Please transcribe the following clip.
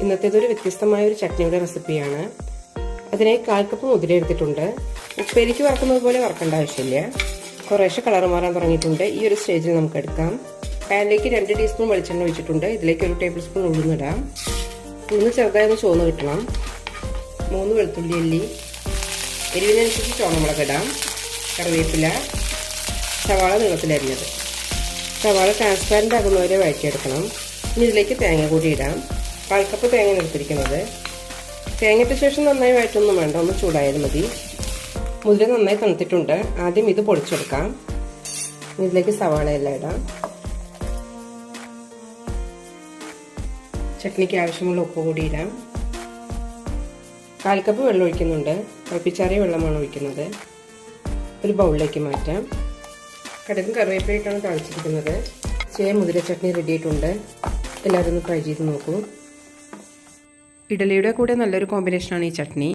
ഇന്നത്തേതൊരു വ്യത്യസ്തമായ ഒരു ചട്നിയുടെ റെസിപ്പിയാണ്. അതിനായി 1/4 കപ്പ് മുതിര എടുത്തിട്ടുണ്ട്. ഉപ്പേരിക്ക് വറക്കുന്നത് പോലെ വറക്കേണ്ട ആവശ്യമില്ല. കുറേശ്ശെ കളർ മാറാൻ തുടങ്ങിയിട്ടുണ്ട്. ഈ ഒരു സ്റ്റേജിൽ നമുക്ക് എടുക്കാം. പാനിലേക്ക് 2 ടീസ്പൂൺ വെളിച്ചെണ്ണ ഒഴിച്ചിട്ടുണ്ട്. ഇതിലേക്ക് 1 ടേബിൾ സ്പൂൺ ഉഴുന്നിടാം. ഉഴുന്ന് ചെറുതായി ഒന്ന് ചുവന്ന് കിട്ടണം. 3 വെളുത്തുള്ളി അല്ലി, എരിവിനനുസരിച്ച് ചുവന്നമുളക് ഇടാം. കറിവേപ്പില, സവാള നീളത്തിലരിഞ്ഞത്. സവാള ട്രാൻസ്പാരൻ്റ് ആകുന്നവരെ വഴറ്റിയെടുക്കണം. ഇനി ഇതിലേക്ക് തേങ്ങ കൂടി ഇടാം. 1/4 കപ്പ് തേങ്ങ എടുത്തിരിക്കുന്നത്. തേങ്ങയിട്ട ശേഷം നന്നായി വഴറ്റൊന്നും വേണ്ട, ഒന്ന് ചൂടായാലും മതി. മുതിര നന്നായി തണുത്തിട്ടുണ്ട്. ആദ്യം ഇത് പൊടിച്ചെടുക്കാം. ഇതിലേക്ക് സവാള എല്ലാം ഇടാം. ചട്നിക്ക് ആവശ്യമുള്ള ഉപ്പ് കൂടി ഇടാം. 1/4 കപ്പ് വെള്ളം ഒഴിക്കുന്നുണ്ട്. തിളപ്പിച്ചാറിയ വെള്ളമാണ് ഒഴിക്കുന്നത്. ഒരു ബൗളിലേക്ക് മാറ്റാം. കടുകും കറിവേപ്പിലയിട്ടാണ് തളിച്ചിരിക്കുന്നത്. മുതിര ചട്നി റെഡി ആയിട്ടുണ്ട്. എല്ലാവരും ഒന്ന് ട്രൈ ചെയ്ത് നോക്കൂ. ഇഡലിയുടെ കൂടെ നല്ലൊരു കോമ്പിനേഷനാണ് ഈ ചട്നി.